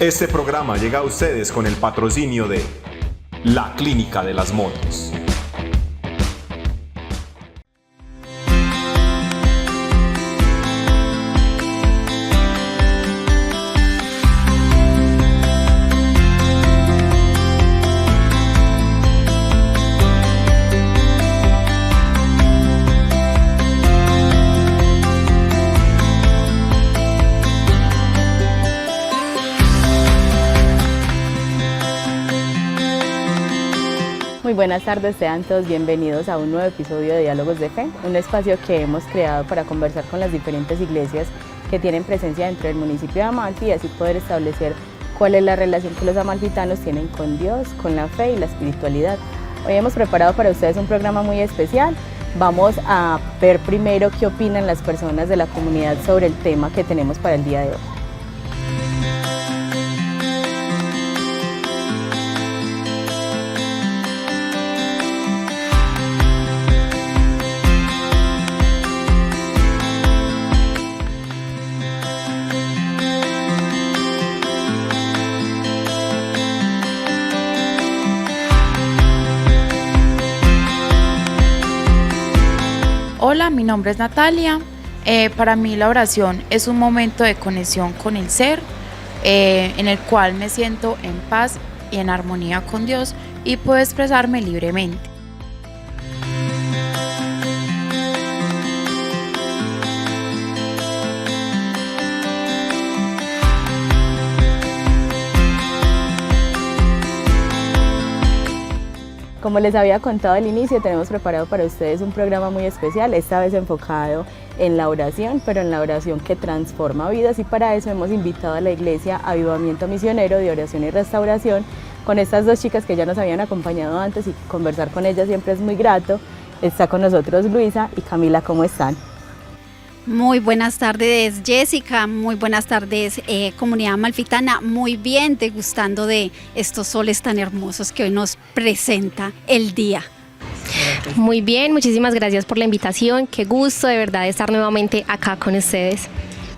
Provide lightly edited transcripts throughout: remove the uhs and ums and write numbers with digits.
Este programa llega a ustedes con el patrocinio de La Clínica de las Motos. Muy buenas tardes, sean todos bienvenidos a un nuevo episodio de Diálogos de Fe, un espacio que hemos creado para conversar con las diferentes iglesias que tienen presencia dentro del municipio de Amalfi y así poder establecer cuál es la relación que los amalfitanos tienen con Dios, con la fe y la espiritualidad. Hoy hemos preparado para ustedes un programa muy especial. Vamos a ver primero qué opinan las personas de la comunidad sobre el tema que tenemos para el día de hoy. Hola, mi nombre es Natalia. Para mí la oración es un momento de conexión con el ser, en el cual me siento en paz y en armonía con Dios y puedo expresarme libremente. Como les había contado al inicio, tenemos preparado para ustedes un programa muy especial, esta vez enfocado en la oración, pero en la oración que transforma vidas, y para eso hemos invitado a la Iglesia Avivamiento Misionero de Oración y Restauración con estas dos chicas que ya nos habían acompañado antes, y conversar con ellas siempre es muy grato. Está con nosotros Luisa y Camila. ¿Cómo están? Muy buenas tardes, Jessica, muy buenas tardes, comunidad amalfitana, muy bien, degustando de estos soles tan hermosos que hoy nos presenta el día. Muy bien, muchísimas gracias por la invitación, qué gusto de verdad estar nuevamente acá con ustedes.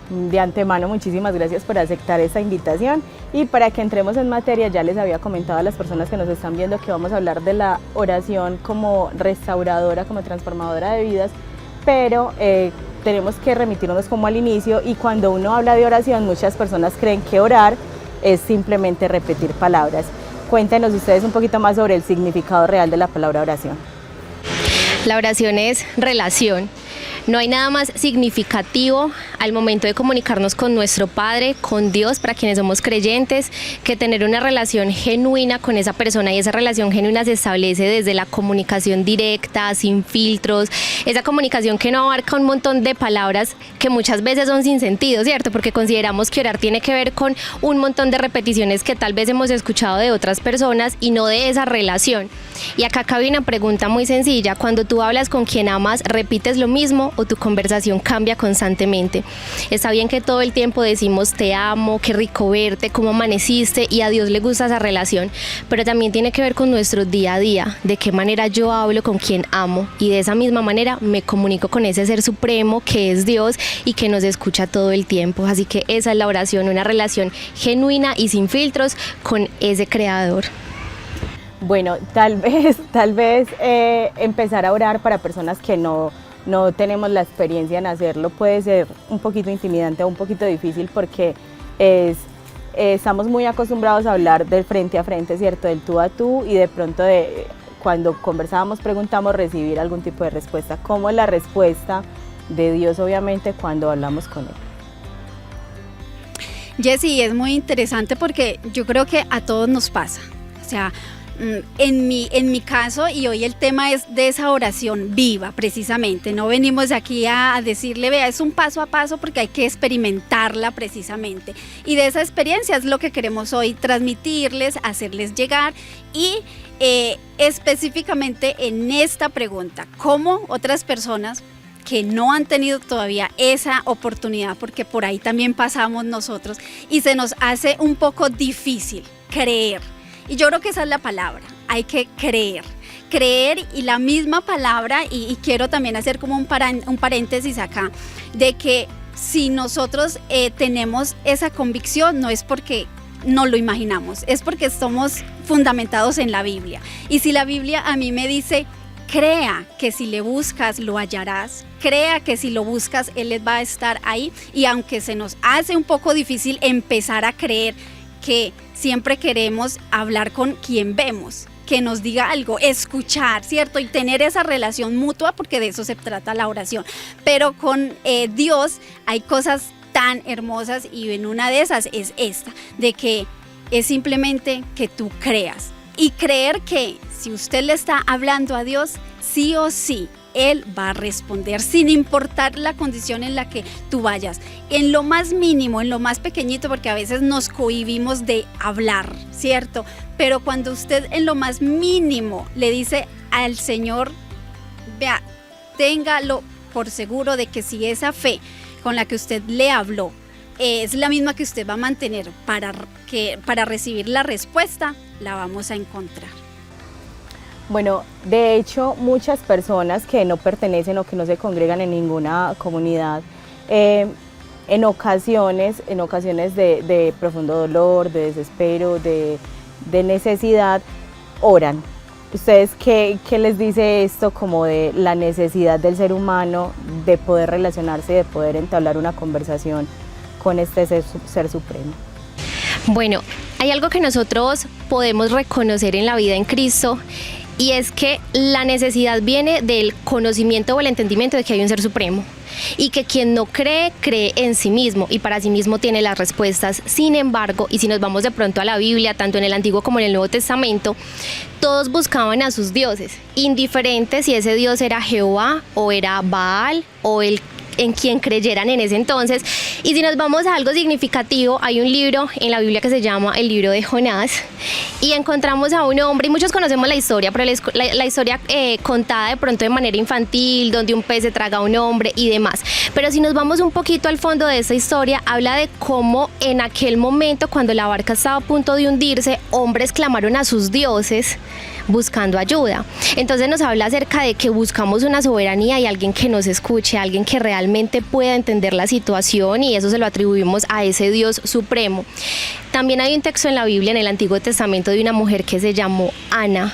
De antemano, muchísimas gracias por aceptar esta invitación, y para que entremos en materia, ya les había comentado a las personas que nos están viendo que vamos a hablar de la oración como restauradora, como transformadora de vidas, pero tenemos que remitirnos como al inicio, y cuando uno habla de oración muchas personas creen que orar es simplemente repetir palabras. Cuéntenos ustedes un poquito más sobre el significado real de la palabra oración. La oración es relación. No hay nada más significativo al momento de comunicarnos con nuestro Padre, con Dios, para quienes somos creyentes, que tener una relación genuina con esa persona, y esa relación genuina se establece desde la comunicación directa, sin filtros, esa comunicación que no abarca un montón de palabras que muchas veces son sin sentido, ¿cierto? Porque consideramos que orar tiene que ver con un montón de repeticiones que tal vez hemos escuchado de otras personas y no de esa relación. Y acá cabe una pregunta muy sencilla: cuando tú hablas con quien amas, ¿repites lo mismo o tu conversación cambia constantemente? Está bien que todo el tiempo decimos te amo, qué rico verte, cómo amaneciste, y a Dios le gusta esa relación, pero también tiene que ver con nuestro día a día, de qué manera yo hablo con quien amo, y de esa misma manera me comunico con ese ser supremo que es Dios y que nos escucha todo el tiempo. Así que esa es la oración, una relación genuina y sin filtros con ese creador. Bueno, tal vez empezar a orar para personas que no tenemos la experiencia en hacerlo puede ser un poquito intimidante o un poquito difícil, porque estamos muy acostumbrados a hablar del frente a frente, ¿cierto? Del tú a tú, y de pronto cuando conversamos, preguntamos, recibir algún tipo de respuesta. ¿Cómo es la respuesta de Dios, obviamente, cuando hablamos con Él? Jessy, es muy interesante porque yo creo que a todos nos pasa, o sea, en mi caso, y hoy el tema es de esa oración viva, precisamente. No venimos aquí a decirle, vea, es un paso a paso, porque hay que experimentarla precisamente. Y de esa experiencia es lo que queremos hoy transmitirles, hacerles llegar, y específicamente en esta pregunta, ¿cómo otras personas que no han tenido todavía esa oportunidad, porque por ahí también pasamos nosotros, y se nos hace un poco difícil creer? Y yo creo que esa es la palabra, hay que creer, y la misma palabra, y quiero también hacer como un paréntesis acá, de que si nosotros tenemos esa convicción, no es porque no lo imaginamos, es porque estamos fundamentados en la Biblia. Y si la Biblia a mí me dice, crea que si le buscas lo hallarás, crea que si lo buscas Él va a estar ahí, y aunque se nos hace un poco difícil empezar a creer que siempre queremos hablar con quien vemos, que nos diga algo, escuchar, ¿cierto? Y tener esa relación mutua, porque de eso se trata la oración. Pero con Dios hay cosas tan hermosas, y en una de esas es esta, de que es simplemente que tú creas. Y creer que si usted le está hablando a Dios, sí o sí, Él va a responder, sin importar la condición en la que tú vayas. En lo más mínimo, en lo más pequeñito, porque a veces nos cohibimos de hablar, ¿cierto? Pero cuando usted en lo más mínimo le dice al Señor, vea, téngalo por seguro de que si esa fe con la que usted le habló es la misma que usted va a mantener para recibir la respuesta, la vamos a encontrar. Bueno, de hecho, muchas personas que no pertenecen o que no se congregan en ninguna comunidad, en ocasiones de profundo dolor, de desespero, de necesidad, oran. ¿Ustedes qué les dice esto como de la necesidad del ser humano de poder relacionarse, de poder entablar una conversación con este ser supremo? Bueno, hay algo que nosotros podemos reconocer en la vida en Cristo, y es que la necesidad viene del conocimiento o el entendimiento de que hay un ser supremo, y que quien no cree, cree en sí mismo y para sí mismo tiene las respuestas. Sin embargo, y si nos vamos de pronto a la Biblia, tanto en el Antiguo como en el Nuevo Testamento, todos buscaban a sus dioses, indiferentes si ese dios era Jehová o era Baal o el en quien creyeran en ese entonces. Y si nos vamos a algo significativo, hay un libro en la Biblia que se llama el libro de Jonás, y encontramos a un hombre, y muchos conocemos la historia, pero la historia contada de pronto de manera infantil, donde un pez se traga a un hombre y demás. Pero si nos vamos un poquito al fondo de esa historia, habla de cómo en aquel momento, cuando la barca estaba a punto de hundirse, hombres clamaron a sus dioses buscando ayuda. Entonces nos habla acerca de que buscamos una soberanía y alguien que nos escuche, alguien que realmente pueda entender la situación, y eso se lo atribuimos a ese Dios supremo. También hay un texto en la Biblia, en el Antiguo Testamento, de una mujer que se llamó Ana.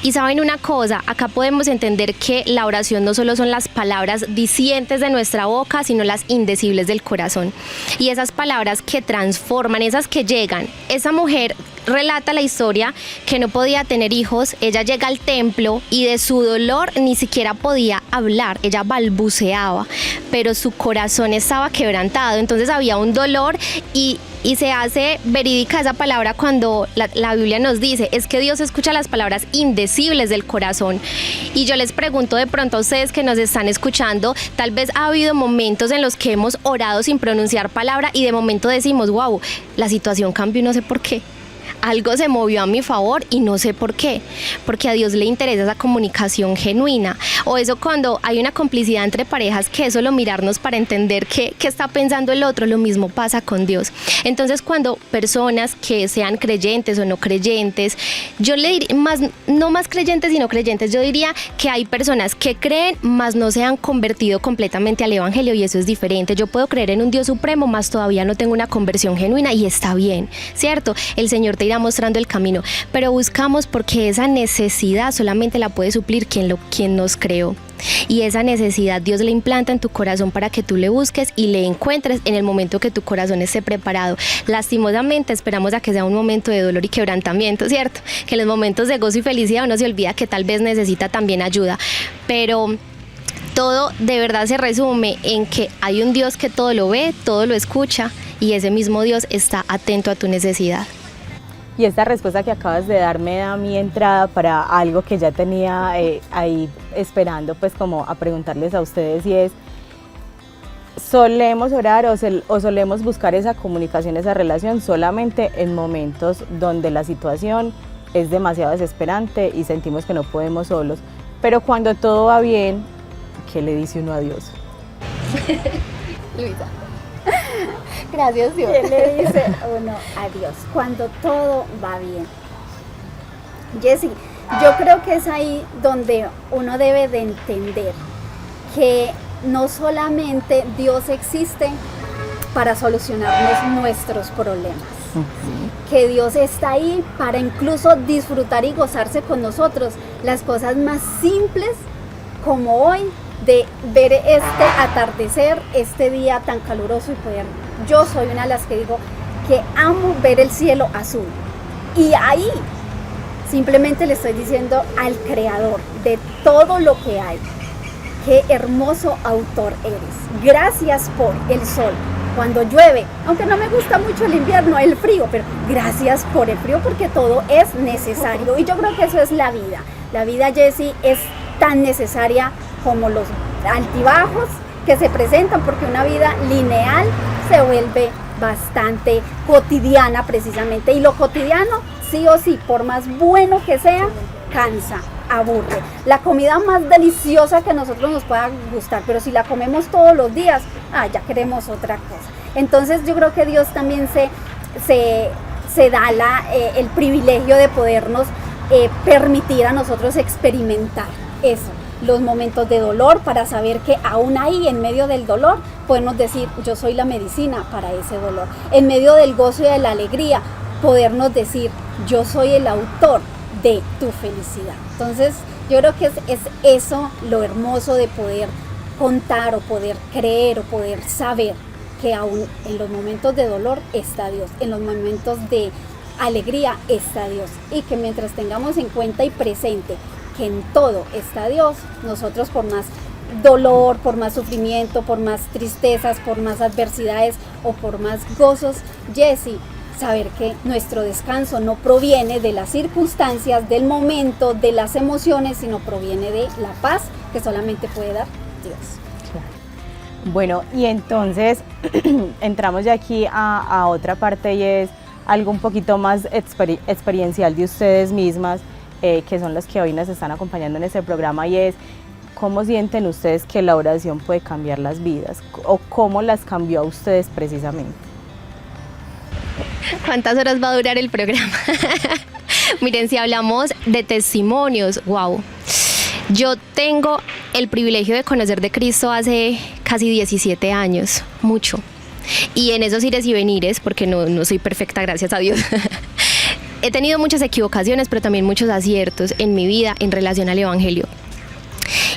Y saben una cosa, acá podemos entender que la oración no solo son las palabras dicientes de nuestra boca, sino las indecibles del corazón. Y esas palabras que transforman, esas que llegan. Esa mujer relata la historia que no podía tener hijos, ella llega al templo y de su dolor ni siquiera podía hablar, ella balbuceaba, pero su corazón estaba quebrantado. Entonces había un dolor, y se hace verídica esa palabra cuando la Biblia nos dice, es que Dios escucha las palabras indecibles del corazón. Y yo les pregunto de pronto a ustedes que nos están escuchando, tal vez ha habido momentos en los que hemos orado sin pronunciar palabra y de momento decimos, wow, la situación cambió y no sé por qué. Algo se movió a mi favor y no sé por qué, porque a Dios le interesa esa comunicación genuina. O eso cuando hay una complicidad entre parejas, que es solo mirarnos para entender qué está pensando el otro, lo mismo pasa con Dios. Entonces cuando personas que sean creyentes o no creyentes, yo le diría, no más creyentes sino creyentes, yo diría que hay personas que creen, mas no se han convertido completamente al evangelio, y eso es diferente. Yo puedo creer en un Dios supremo, mas todavía no tengo una conversión genuina, y está bien, ¿cierto? El Señor te irá mostrando el camino, pero buscamos porque esa necesidad solamente la puede suplir quien nos creó, y esa necesidad Dios la implanta en tu corazón para que tú le busques y le encuentres en el momento que tu corazón esté preparado. Lastimosamente esperamos a que sea un momento de dolor y quebrantamiento, ¿cierto? Que en los momentos de gozo y felicidad uno se olvida que tal vez necesita también ayuda, pero todo de verdad se resume en que hay un Dios que todo lo ve, todo lo escucha, y ese mismo Dios está atento a tu necesidad. Y esta respuesta que acabas de dar me da mi entrada para algo que ya tenía ahí esperando, pues como a preguntarles a ustedes, y es, ¿solemos orar o solemos buscar esa comunicación, esa relación solamente en momentos donde la situación es demasiado desesperante y sentimos que no podemos solos? Pero cuando todo va bien, ¿qué le dice uno a Dios? Luisa. Gracias, Dios. ¿Qué le dice uno a Dios cuando todo va bien? Jessy, yo creo que es ahí donde uno debe de entender que no solamente Dios existe para solucionarnos nuestros problemas, que Dios está ahí para incluso disfrutar y gozarse con nosotros las cosas más simples como hoy, de ver este atardecer, este día tan caluroso y poder. Yo soy una de las que digo que amo ver el cielo azul, y ahí simplemente le estoy diciendo al Creador de todo lo que hay: qué hermoso autor eres. Gracias por el sol cuando llueve, aunque no me gusta mucho el invierno, el frío, pero gracias por el frío, porque todo es necesario. Y yo creo que eso es la vida. La vida, Jessie, es tan necesaria como los altibajos que se presentan, porque una vida lineal se vuelve bastante cotidiana precisamente. Y lo cotidiano, sí o sí, por más bueno que sea, cansa, aburre. La comida más deliciosa que a nosotros nos pueda gustar, pero si la comemos todos los días, ya queremos otra cosa. Entonces yo creo que Dios también se da el privilegio de podernos permitir a nosotros experimentar eso, los momentos de dolor, para saber que aún ahí, en medio del dolor, podemos decir: yo soy la medicina para ese dolor. En medio del gozo y de la alegría, podernos decir: yo soy el autor de tu felicidad. Entonces yo creo que es eso lo hermoso de poder contar, o poder creer, o poder saber que aún en los momentos de dolor está Dios, en los momentos de alegría está Dios, y que mientras tengamos en cuenta y presente que en todo está Dios, nosotros, por más dolor, por más sufrimiento, por más tristezas, por más adversidades o por más gozos, Jessie, saber que nuestro descanso no proviene de las circunstancias, del momento, de las emociones, sino proviene de la paz que solamente puede dar Dios. Bueno, y entonces entramos ya aquí a otra parte, y es algo un poquito más experiencial de ustedes mismas, que son las que hoy nos están acompañando en este programa, y es: ¿cómo sienten ustedes que la oración puede cambiar las vidas? ¿O cómo las cambió a ustedes precisamente? ¿Cuántas horas va a durar el programa? Miren, si hablamos de testimonios, wow. Yo tengo el privilegio de conocer de Cristo hace casi 17 años, mucho. Y en esos ires y venires, porque no soy perfecta, gracias a Dios. He tenido muchas equivocaciones, pero también muchos aciertos en mi vida en relación al Evangelio.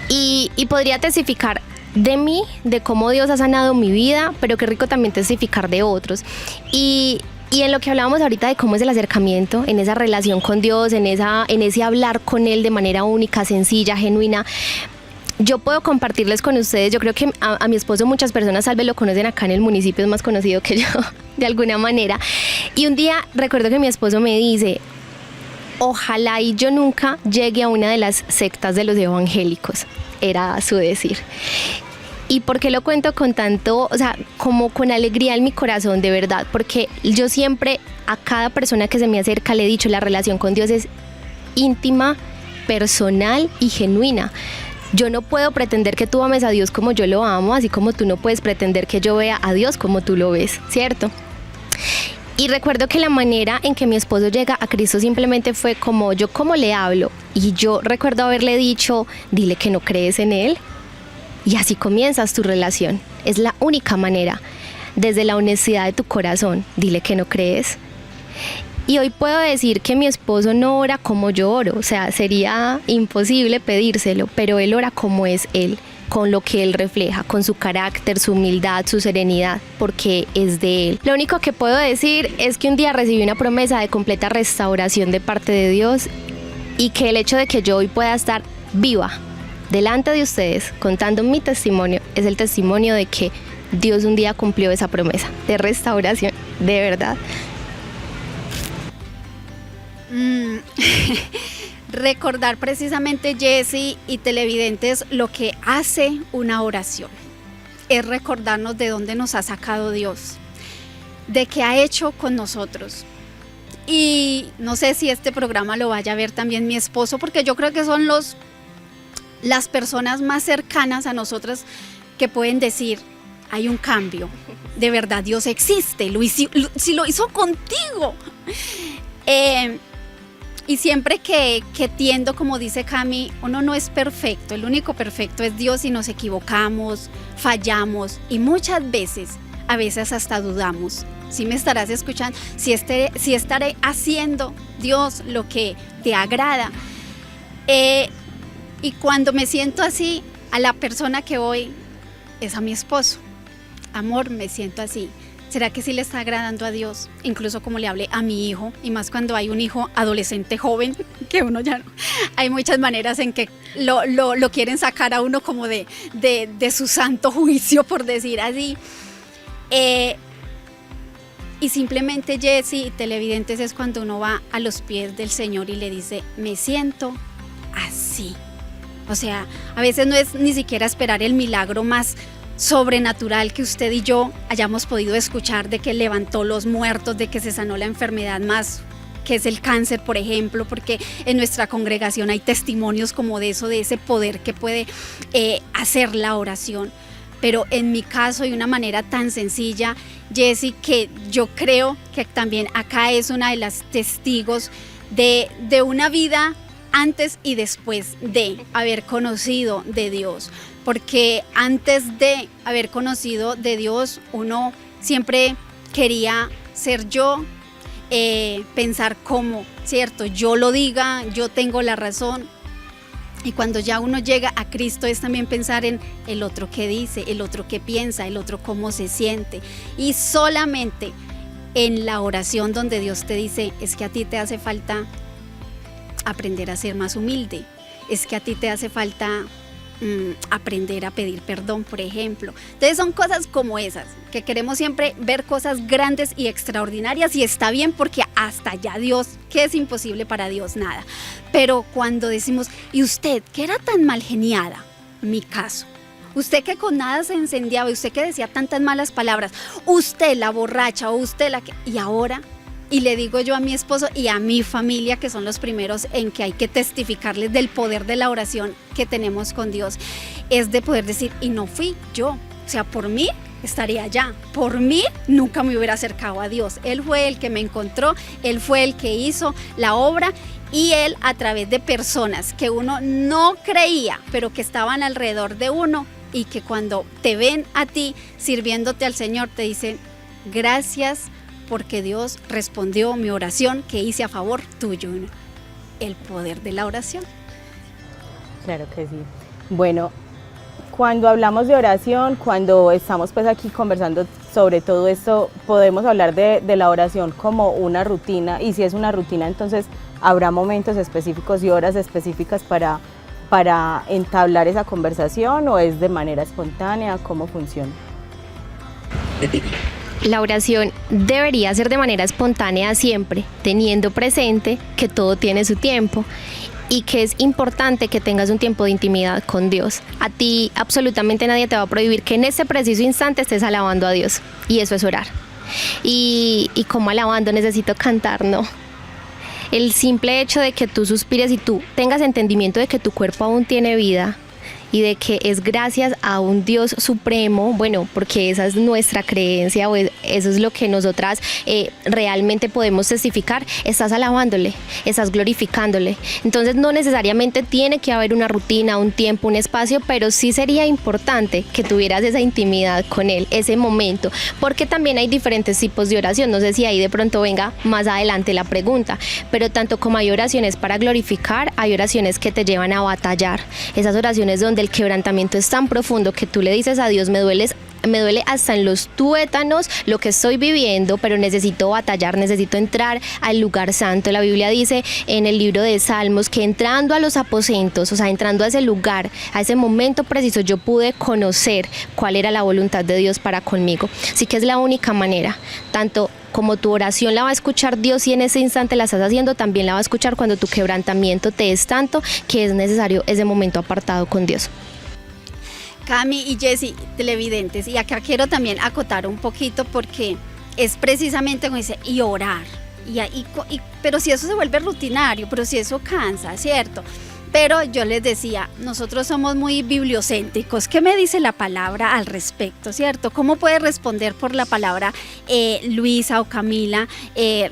Y podría testificar de mí, de cómo Dios ha sanado mi vida, pero qué rico también testificar de otros. Y en lo que hablábamos ahorita de cómo es el acercamiento, en esa relación con Dios, en ese hablar con Él de manera única, sencilla, genuina, yo puedo compartirles con ustedes. Yo creo que a mi esposo muchas personas tal vez lo conocen acá en el municipio, es más conocido que yo de alguna manera. Y un día recuerdo que mi esposo me dice: ojalá y yo nunca llegue a una de las sectas de los evangélicos, era su decir. ¿Y por qué lo cuento con tanto, como con alegría en mi corazón, de verdad? Porque yo siempre, a cada persona que se me acerca, le he dicho: la relación con Dios es íntima, personal y genuina. Yo no puedo pretender que tú ames a Dios como yo lo amo, así como tú no puedes pretender que yo vea a Dios como tú lo ves, ¿cierto? Y recuerdo que la manera en que mi esposo llega a Cristo simplemente fue como yo, como le hablo. Y yo recuerdo haberle dicho: dile que no crees en Él. Y así comienzas tu relación. Es la única manera, desde la honestidad de tu corazón. Dile que no crees. Y hoy puedo decir que mi esposo no ora como yo oro, sería imposible pedírselo, pero él ora como es él, con lo que él refleja, con su carácter, su humildad, su serenidad, porque es de él. Lo único que puedo decir es que un día recibí una promesa de completa restauración de parte de Dios, y que el hecho de que yo hoy pueda estar viva delante de ustedes contando mi testimonio es el testimonio de que Dios un día cumplió esa promesa de restauración, de verdad. Recordar precisamente, Jessie y televidentes, lo que hace una oración es recordarnos de dónde nos ha sacado Dios, de qué ha hecho con nosotros. Y no sé si este programa lo vaya a ver también mi esposo, porque yo creo que son las personas más cercanas a nosotras que pueden decir: hay un cambio, de verdad Dios existe, si lo hizo contigo. Y siempre que tiendo, como dice Cami, uno no es perfecto, el único perfecto es Dios, y nos equivocamos, fallamos, y muchas veces a veces hasta dudamos. Si me estarás escuchando, si estaré haciendo, Dios, lo que te agrada. Y cuando me siento así, a la persona que voy es a mi esposo. Amor, me siento así. ¿Será que sí le está agradando a Dios? Incluso como le hablé a mi hijo, y más cuando hay un hijo adolescente joven, que uno ya no. Hay muchas maneras en que lo quieren sacar a uno como de su santo juicio, por decir así. Y simplemente, Jessy, televidentes, es cuando uno va a los pies del Señor y le dice, me siento así. O sea, a veces no es ni siquiera esperar el milagro más sobrenatural que usted y yo hayamos podido escuchar, de que levantó los muertos, de que se sanó la enfermedad más, que es el cáncer, por ejemplo, porque en nuestra congregación hay testimonios como de eso, de ese poder que puede hacer la oración. Pero en mi caso, de una manera tan sencilla, Jessy, que yo creo que también acá es una de las testigos de una vida antes y después de haber conocido de Dios. Porque antes de haber conocido de Dios, uno siempre quería ser yo, pensar como, ¿cierto? Yo lo diga, yo tengo la razón. Y cuando ya uno llega a Cristo es también pensar en el otro que dice, el otro que piensa, el otro cómo se siente. Y solamente en la oración donde Dios te dice, es que a ti te hace falta aprender a ser más humilde, es que a ti te hace falta aprender a pedir perdón, por ejemplo. Entonces son cosas como esas, que queremos siempre ver cosas grandes y extraordinarias, y está bien porque hasta allá Dios, ¿qué es imposible para Dios? Nada. Pero cuando decimos, ¿y usted qué era tan mal geniada? Mi caso. Usted que con nada se incendiaba, usted que decía tantas malas palabras, usted la borracha, o usted la que... Y ahora... Y le digo yo a mi esposo y a mi familia, que son los primeros en que hay que testificarles del poder de la oración que tenemos con Dios, es de poder decir, y no fui yo, o sea, por mí estaría allá, por mí nunca me hubiera acercado a Dios. Él fue el que me encontró, Él fue el que hizo la obra, y Él, a través de personas que uno no creía, pero que estaban alrededor de uno, y que cuando te ven a ti sirviéndote al Señor, te dicen, gracias, porque Dios respondió mi oración que hice a favor tuyo. El poder de la oración. Claro que sí. Bueno, cuando hablamos de oración, cuando estamos pues aquí conversando sobre todo esto, podemos hablar de la oración como una rutina, y si es una rutina, entonces habrá momentos específicos y horas específicas para entablar esa conversación, o es de manera espontánea. ¿Cómo funciona? La oración debería ser de manera espontánea siempre, teniendo presente que todo tiene su tiempo y que es importante que tengas un tiempo de intimidad con Dios. A ti absolutamente nadie te va a prohibir que en ese preciso instante estés alabando a Dios, y eso es orar. Y como alabando, necesito cantar, no. El simple hecho de que tú suspires y tú tengas entendimiento de que tu cuerpo aún tiene vida, y de que es gracias a un Dios supremo, bueno, porque esa es nuestra creencia, o eso es lo que nosotras realmente podemos testificar, estás alabándole, estás glorificándole. Entonces no necesariamente tiene que haber una rutina, un tiempo, un espacio, pero sí sería importante que tuvieras esa intimidad con Él, ese momento, porque también hay diferentes tipos de oración. No sé si ahí de pronto venga más adelante la pregunta, pero tanto como hay oraciones para glorificar, hay oraciones que te llevan a batallar, esas oraciones donde el quebrantamiento es tan profundo que tú le dices a Dios, me duele hasta en los tuétanos lo que estoy viviendo, pero necesito batallar, necesito entrar al lugar santo. La Biblia dice en el libro de Salmos que entrando a los aposentos, o sea, entrando a ese lugar, a ese momento preciso, yo pude conocer cuál era la voluntad de Dios para conmigo. Así que es la única manera, tanto como tu oración la va a escuchar Dios, y en ese instante la estás haciendo, también la va a escuchar cuando tu quebrantamiento te es tanto que es necesario ese momento apartado con Dios. Cami y Jessy, televidentes, y acá quiero también acotar un poquito, porque es precisamente como dice, y orar, pero si eso se vuelve rutinario, pero si eso cansa, ¿cierto? Pero yo les decía, nosotros somos muy bibliocéntricos. ¿Qué me dice la palabra al respecto, cierto? ¿Cómo puede responder por la palabra Luisa o Camila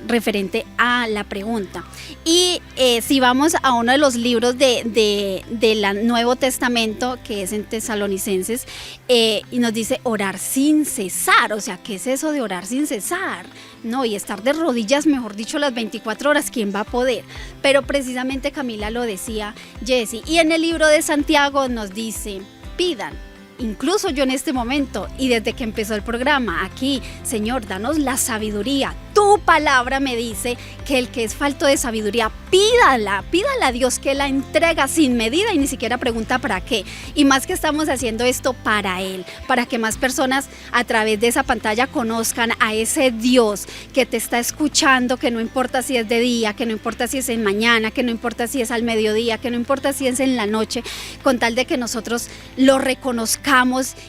referente a la pregunta? Y si vamos a uno de los libros del Nuevo Testamento, que es en Tesalonicenses, y nos dice orar sin cesar. O sea, ¿qué es eso de orar sin cesar? No, y estar de rodillas, mejor dicho, las 24 horas, ¿quién va a poder? Pero precisamente Camila lo decía, Jessy, y en el libro de Santiago nos dice, pidan. Incluso yo en este momento y desde que empezó el programa aquí, Señor, danos la sabiduría. Tu palabra me dice que el que es falto de sabiduría, pídala a Dios, que la entrega sin medida y ni siquiera pregunta para qué. Y más que estamos haciendo esto para Él, para que más personas a través de esa pantalla conozcan a ese Dios que te está escuchando, que no importa si es de día, que no importa si es en mañana, que no importa si es al mediodía, que no importa si es en la noche, con tal de que nosotros lo reconozcamos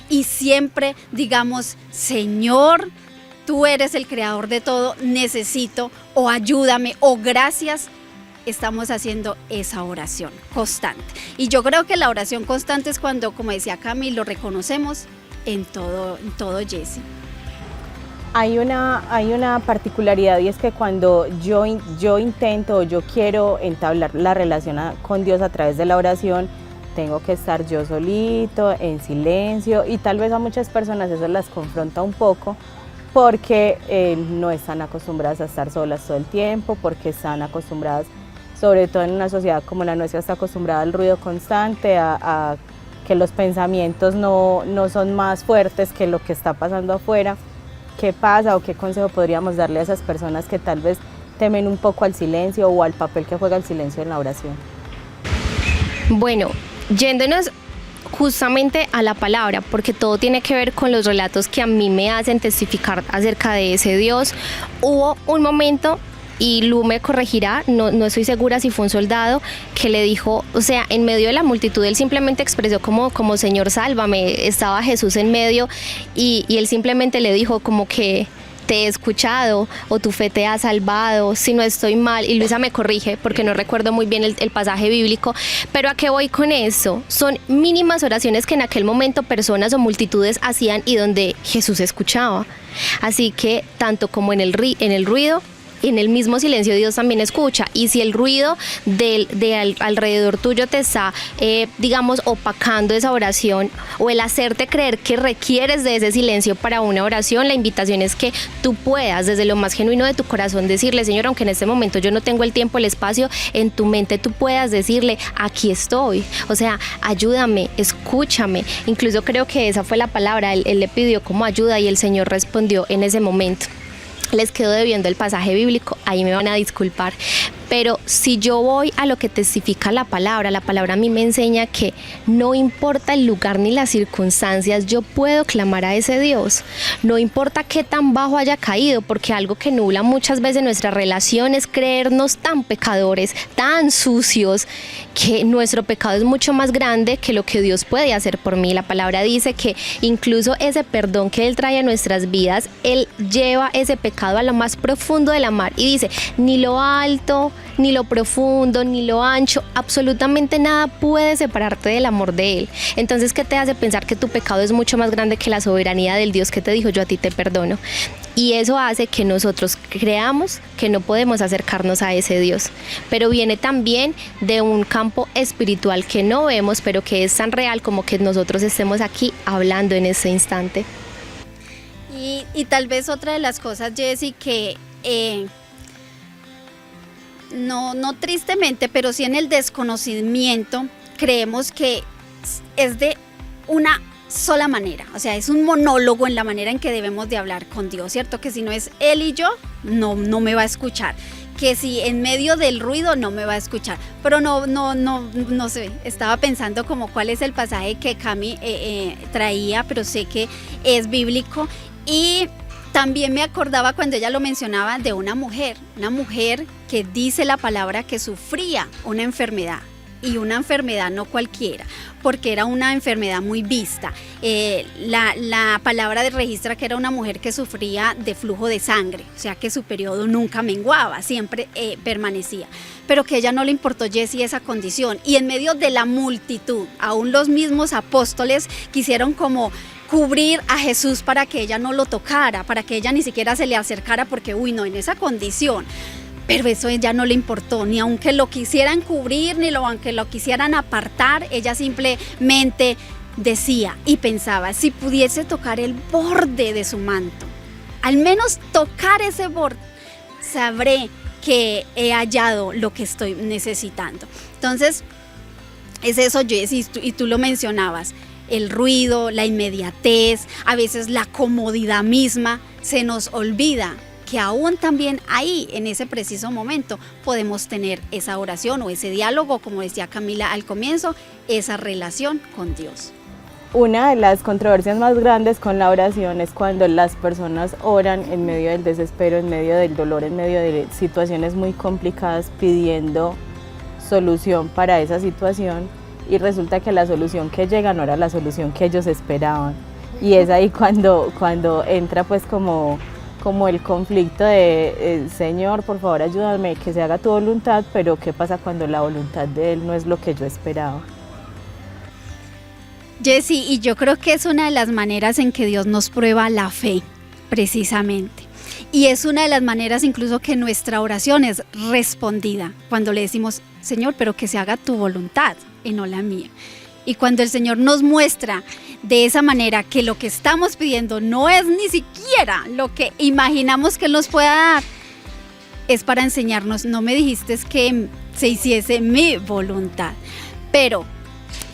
y siempre digamos, Señor, tú eres el creador de todo, necesito o ayúdame o gracias. Estamos haciendo esa oración constante. Y yo creo que la oración constante es cuando, como decía Cami, lo reconocemos en todo Jessy. Hay una particularidad y es que cuando yo intento o yo quiero entablar la relación con Dios a través de la oración, tengo que estar yo solito, en silencio, y tal vez a muchas personas eso las confronta un poco porque no están acostumbradas a estar solas todo el tiempo, porque están acostumbradas, sobre todo en una sociedad como la nuestra, está acostumbrada al ruido constante, a que los pensamientos no son más fuertes que lo que está pasando afuera. ¿Qué pasa o qué consejo podríamos darle a esas personas que tal vez temen un poco al silencio o al papel que juega el silencio en la oración? Bueno, yéndonos justamente a la palabra, porque todo tiene que ver con los relatos que a mí me hacen testificar acerca de ese Dios. Hubo un momento, y Lu me corregirá, no estoy segura si fue un soldado, que le dijo, o sea, en medio de la multitud, él simplemente expresó como Señor, sálvame, estaba Jesús en medio, y él simplemente le dijo como que te he escuchado o tu fe te ha salvado, si no estoy mal, y Luisa me corrige porque no recuerdo muy bien el pasaje bíblico, pero ¿a qué voy con eso? Son mínimas oraciones que en aquel momento personas o multitudes hacían y donde Jesús escuchaba, así que tanto como en el ruido, en el mismo silencio Dios también escucha. Y si el ruido alrededor tuyo te está, digamos, opacando esa oración, o el hacerte creer que requieres de ese silencio para una oración, la invitación es que tú puedas desde lo más genuino de tu corazón decirle, Señor, aunque en este momento yo no tengo el tiempo, el espacio, en tu mente tú puedas decirle, aquí estoy, o sea, ayúdame, escúchame. Incluso creo que esa fue la palabra, él le pidió como ayuda y el Señor respondió en ese momento. Les quedo debiendo el pasaje bíblico, ahí me van a disculpar, pero si yo voy a lo que testifica la palabra a mí me enseña que no importa el lugar ni las circunstancias, yo puedo clamar a ese Dios, no importa qué tan bajo haya caído, porque algo que nubla muchas veces nuestra relación es creernos tan pecadores, tan sucios, que nuestro pecado es mucho más grande que lo que Dios puede hacer por mí. La palabra dice que incluso ese perdón que Él trae a nuestras vidas, Él lleva ese pecado a lo más profundo de la mar y dice, ni lo alto, ni lo profundo, ni lo ancho, absolutamente nada puede separarte del amor de Él. Entonces, ¿qué te hace pensar que tu pecado es mucho más grande que la soberanía del Dios que te dijo, yo a ti te perdono? Y eso hace que nosotros creamos que no podemos acercarnos a ese Dios. Pero viene también de un campo espiritual que no vemos, pero que es tan real como que nosotros estemos aquí hablando en ese instante. Y tal vez otra de las cosas, Jessy, que no tristemente, pero sí en el desconocimiento, creemos que es de una sola manera, o sea, es un monólogo en la manera en que debemos de hablar con Dios, ¿cierto? Que si no es Él y yo, no me va a escuchar, que si en medio del ruido no me va a escuchar, pero no sé, estaba pensando como cuál es el pasaje que Cami traía, pero sé que es bíblico, y también me acordaba cuando ella lo mencionaba de una mujer que dice la palabra que sufría una enfermedad y una enfermedad no cualquiera, porque era una enfermedad muy vista. La palabra registra que era una mujer que sufría de flujo de sangre, o sea que su periodo nunca menguaba, siempre permanecía, pero que a ella no le importó, Jessie, esa condición, y en medio de la multitud, aún los mismos apóstoles quisieron como cubrir a Jesús para que ella no lo tocara, para que ella ni siquiera se le acercara, porque uy no, en esa condición. Pero eso a ella no le importó, ni aunque lo quisieran cubrir, ni aunque lo quisieran apartar, ella simplemente decía y pensaba, si pudiese tocar el borde de su manto, al menos tocar ese borde, sabré que he hallado lo que estoy necesitando. Entonces, es eso, Jessie, y tú lo mencionabas, el ruido, la inmediatez, a veces la comodidad misma, se nos olvida que aún también ahí, en ese preciso momento, podemos tener esa oración o ese diálogo, como decía Camila al comienzo, esa relación con Dios. Una de las controversias más grandes con la oración es cuando las personas oran en medio del desespero, en medio del dolor, en medio de situaciones muy complicadas, pidiendo solución para esa situación, y resulta que la solución que llega no era la solución que ellos esperaban. Y es ahí cuando entra pues como el conflicto de Señor, por favor ayúdame, que se haga tu voluntad, pero ¿qué pasa cuando la voluntad de Él no es lo que yo esperaba? Jessie, y yo creo que es una de las maneras en que Dios nos prueba la fe, precisamente. Y es una de las maneras incluso que nuestra oración es respondida, cuando le decimos, Señor, pero que se haga tu voluntad y no la mía. Y cuando el Señor nos muestra de esa manera que lo que estamos pidiendo no es ni siquiera lo que imaginamos que Él nos pueda dar, es para enseñarnos, no me dijiste que se hiciese mi voluntad. Pero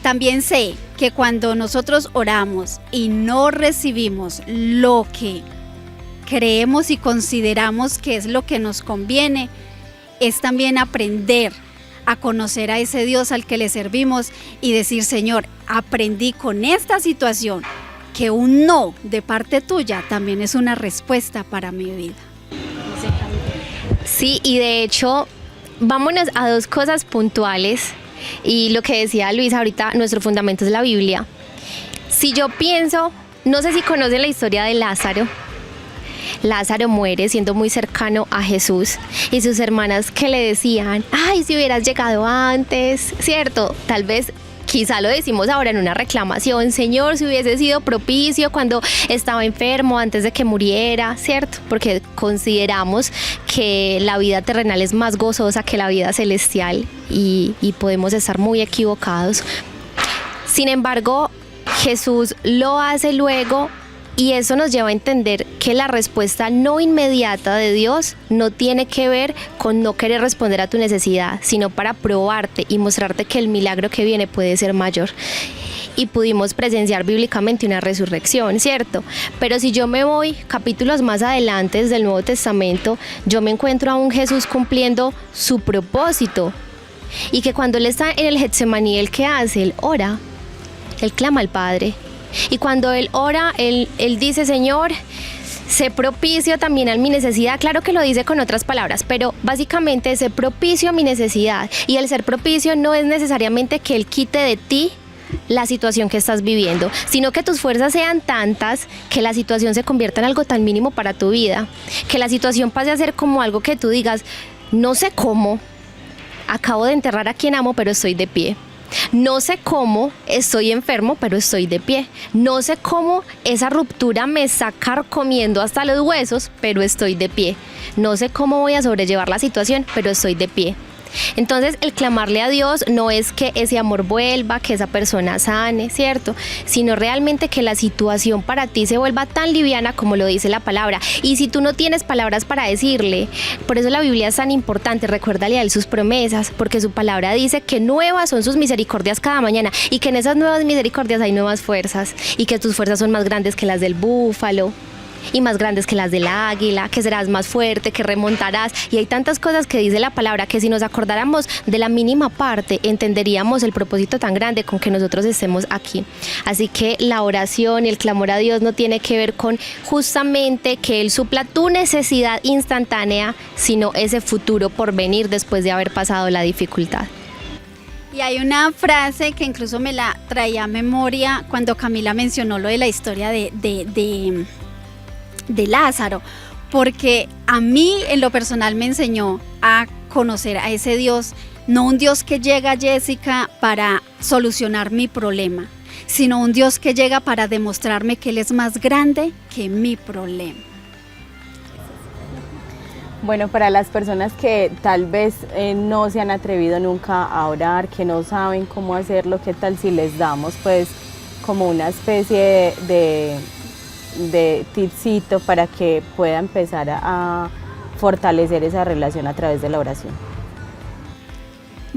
también sé que cuando nosotros oramos y no recibimos lo que creemos y consideramos que es lo que nos conviene, es también aprender a conocer a ese Dios al que le servimos y decir, Señor, aprendí con esta situación que un no de parte tuya también es una respuesta para mi vida. Sí, y de hecho, vámonos a dos cosas puntuales, y lo que decía Luis ahorita, nuestro fundamento es la Biblia. Si yo pienso, no sé si conocen la historia de Lázaro. Lázaro muere siendo muy cercano a Jesús, y sus hermanas que le decían, ay, si hubieras llegado antes, ¿cierto? Tal vez, quizá lo decimos ahora en una reclamación, Señor, si hubiese sido propicio cuando estaba enfermo, antes de que muriera, ¿cierto? Porque consideramos que la vida terrenal es más gozosa que la vida celestial, y podemos estar muy equivocados. Sin embargo, Jesús lo hace luego. Y eso nos lleva a entender que la respuesta no inmediata de Dios no tiene que ver con no querer responder a tu necesidad, sino para probarte y mostrarte que el milagro que viene puede ser mayor. Y pudimos presenciar bíblicamente una resurrección, ¿cierto? Pero si yo me voy capítulos más adelante del Nuevo Testamento, yo me encuentro a un Jesús cumpliendo su propósito. Y que cuando Él está en el Getsemaní, ¿Él qué hace? Él ora, Él clama al Padre. Y cuando Él ora, él dice, Señor, sé propicio también a mi necesidad. Claro que lo dice con otras palabras, pero básicamente sé propicio a mi necesidad. Y el ser propicio no es necesariamente que Él quite de ti la situación que estás viviendo, sino que tus fuerzas sean tantas que la situación se convierta en algo tan mínimo para tu vida, que la situación pase a ser como algo que tú digas, no sé cómo, acabo de enterrar a quien amo, pero estoy de pie. No sé cómo estoy enfermo, pero estoy de pie. No sé cómo esa ruptura me está carcomiendo hasta los huesos, pero estoy de pie. No sé cómo voy a sobrellevar la situación, pero estoy de pie. Entonces, el clamarle a Dios no es que ese amor vuelva, que esa persona sane, ¿cierto? Sino realmente que la situación para ti se vuelva tan liviana como lo dice la palabra. Y si tú no tienes palabras para decirle, por eso la Biblia es tan importante, recuérdale a Él sus promesas, porque su palabra dice que nuevas son sus misericordias cada mañana, y que en esas nuevas misericordias hay nuevas fuerzas, y que tus fuerzas son más grandes que las del búfalo, y más grandes que las del águila, que serás más fuerte, que remontarás, y hay tantas cosas que dice la palabra que si nos acordáramos de la mínima parte entenderíamos el propósito tan grande con que nosotros estemos aquí. Así que la oración y el clamor a Dios no tiene que ver con justamente que Él supla tu necesidad instantánea, sino ese futuro por venir después de haber pasado la dificultad. Y hay una frase que incluso me la traía a memoria cuando Camila mencionó lo de la historia de Lázaro, porque a mí en lo personal me enseñó a conocer a ese Dios, no un Dios que llega, Jessica, para solucionar mi problema, sino un Dios que llega para demostrarme que Él es más grande que mi problema. Bueno, para las personas que tal vez no se han atrevido nunca a orar, que no saben cómo hacerlo, ¿qué tal si les damos pues como una especie de tipcito para que pueda empezar a fortalecer esa relación a través de la oración?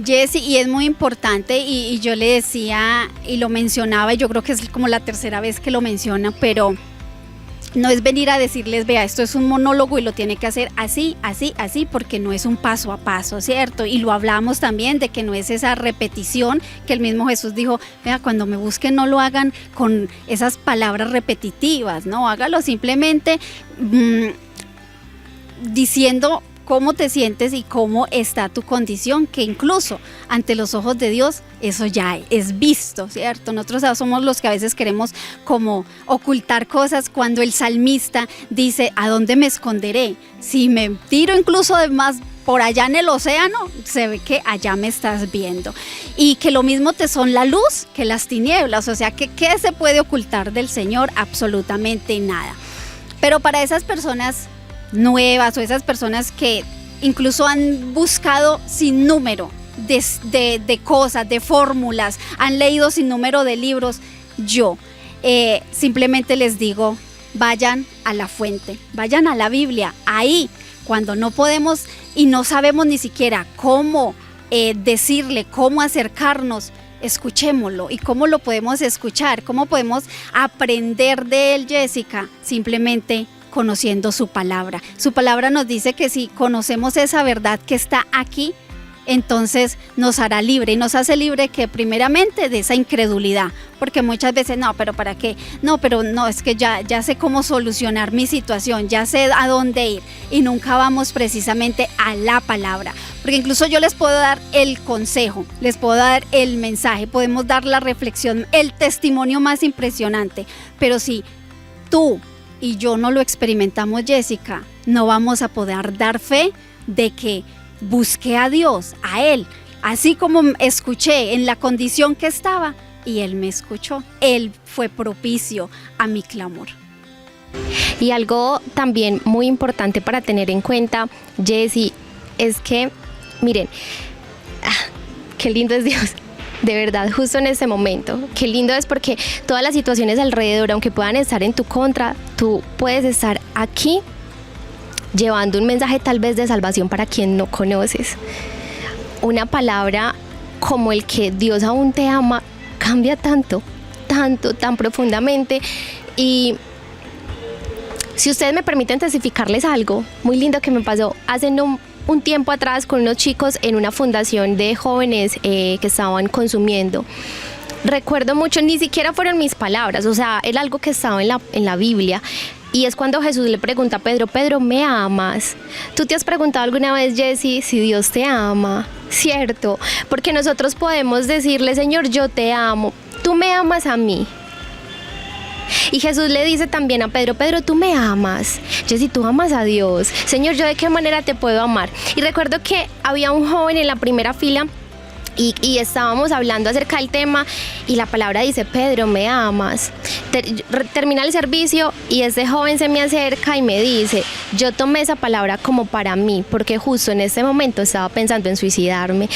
Jessy, y es muy importante, y yo le decía y lo mencionaba, y yo creo que es como la tercera vez que lo menciona, pero no es venir a decirles, vea, esto es un monólogo y lo tiene que hacer así, así, así, porque no es un paso a paso, ¿cierto? Y lo hablamos también de que no es esa repetición que el mismo Jesús dijo, vea, cuando me busquen no lo hagan con esas palabras repetitivas, no, hágalo simplemente diciendo cómo te sientes y cómo está tu condición, que incluso ante los ojos de Dios eso ya es visto, ¿cierto? Nosotros somos los que a veces queremos como ocultar cosas, cuando el salmista dice, ¿a dónde me esconderé? Si me tiro incluso de más por allá en el océano, se ve que allá me estás viendo. Y que lo mismo te son la luz que las tinieblas, o sea, que ¿qué se puede ocultar del Señor? Absolutamente nada. Pero para esas personas nuevas o esas personas que incluso han buscado sin número de cosas, de fórmulas, han leído sin número de libros, yo simplemente les digo, vayan a la fuente, vayan a la Biblia. Ahí, cuando no podemos y no sabemos ni siquiera cómo decirle, cómo acercarnos, escuchémoslo. ¿Y cómo lo podemos escuchar? ¿Cómo podemos aprender de él, Jessica? Simplemente conociendo su palabra. Su palabra nos dice que si conocemos esa verdad que está aquí, entonces nos hará libre, y nos hace libre que primeramente de esa incredulidad, porque muchas veces no, pero ¿para qué? No, pero no, es que ya sé cómo solucionar mi situación, ya sé a dónde ir, y nunca vamos precisamente a la palabra, porque incluso yo les puedo dar el consejo, les puedo dar el mensaje, podemos dar la reflexión, el testimonio más impresionante, pero si tú y yo no lo experimentamos, Jessica, no vamos a poder dar fe de que busqué a Dios, a Él, así como escuché en la condición que estaba y Él me escuchó. Él fue propicio a mi clamor. Y algo también muy importante para tener en cuenta, Jessy, es que, miren, qué lindo es Dios. De verdad, justo en este momento, qué lindo es porque todas las situaciones alrededor, aunque puedan estar en tu contra, tú puedes estar aquí llevando un mensaje tal vez de salvación para quien no conoces. Una palabra como el que Dios aún te ama cambia tanto, tan profundamente. Y si ustedes me permiten testificarles algo muy lindo que me pasó hace un tiempo atrás con unos chicos en una fundación de jóvenes que estaban consumiendo. Recuerdo mucho, ni siquiera fueron mis palabras, o sea, era algo que estaba en la Biblia. Y es cuando Jesús le pregunta a Pedro, Pedro, ¿me amas? ¿Tú te has preguntado alguna vez, Jessy, si Dios te ama? ¿Cierto? Porque nosotros podemos decirle, Señor, yo te amo, tú me amas a mí. Y Jesús le dice también a Pedro, Pedro, tú me amas. Jessy, tú amas a Dios. Señor, ¿yo de qué manera te puedo amar? Y recuerdo que había un joven en la primera fila y estábamos hablando acerca del tema y la palabra dice, Pedro, ¿me amas? Termina el servicio y ese joven se me acerca y me dice, yo tomé esa palabra como para mí, porque justo en ese momento estaba pensando en suicidarme.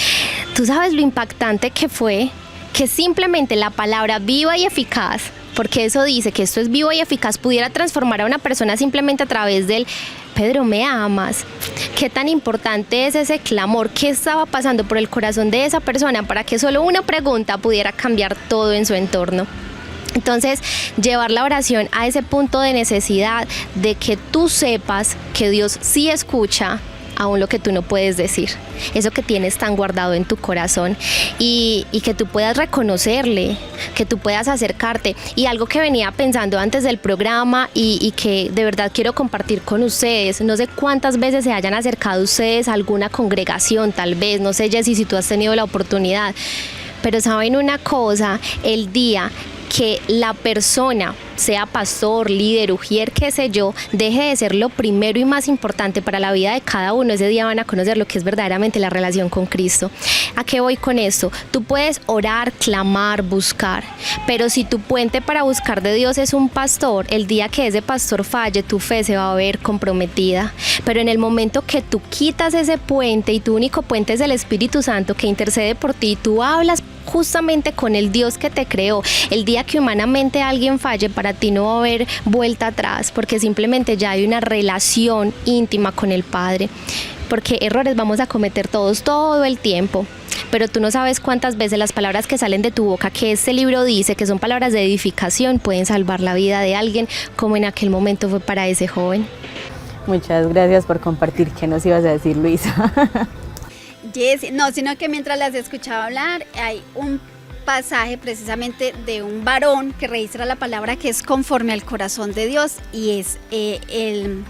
¿Tú sabes lo impactante que fue? Que simplemente la palabra viva y eficaz, porque eso dice que esto es vivo y eficaz, pudiera transformar a una persona simplemente a través del Pedro, ¿me amas? ¿Qué tan importante es ese clamor? ¿Qué estaba pasando por el corazón de esa persona para que solo una pregunta pudiera cambiar todo en su entorno? Entonces, llevar la oración a ese punto de necesidad, de que tú sepas que Dios sí escucha aún lo que tú no puedes decir, eso que tienes tan guardado en tu corazón y que tú puedas reconocerle, que tú puedas acercarte. Y algo que venía pensando antes del programa y que de verdad quiero compartir con ustedes, no sé cuántas veces se hayan acercado ustedes a alguna congregación, tal vez, no sé Jessy si tú has tenido la oportunidad, pero saben una cosa, el día que la persona, sea pastor, líder, ujier, qué sé yo, deje de ser lo primero y más importante para la vida de cada uno, ese día van a conocer lo que es verdaderamente la relación con Cristo. ¿A qué voy con esto? Tú puedes orar, clamar, buscar, pero si tu puente para buscar de Dios es un pastor, el día que ese pastor falle, tu fe se va a ver comprometida. Pero en el momento que tú quitas ese puente y tu único puente es el Espíritu Santo que intercede por ti, tú hablas justamente con el Dios que te creó. El día que humanamente alguien falle, para ti no va a haber vuelta atrás, porque simplemente ya hay una relación íntima con el Padre. Porque errores vamos a cometer todos todo el tiempo, pero tú no sabes cuántas veces las palabras que salen de tu boca, que este libro dice que son palabras de edificación, pueden salvar la vida de alguien, como en aquel momento fue para ese joven. Muchas gracias por compartir. ¿Qué nos ibas a decir, Luisa? Jessy, no, sino que mientras las escuchaba hablar, hay un pasaje precisamente de un varón que registra la palabra que es conforme al corazón de Dios, y es el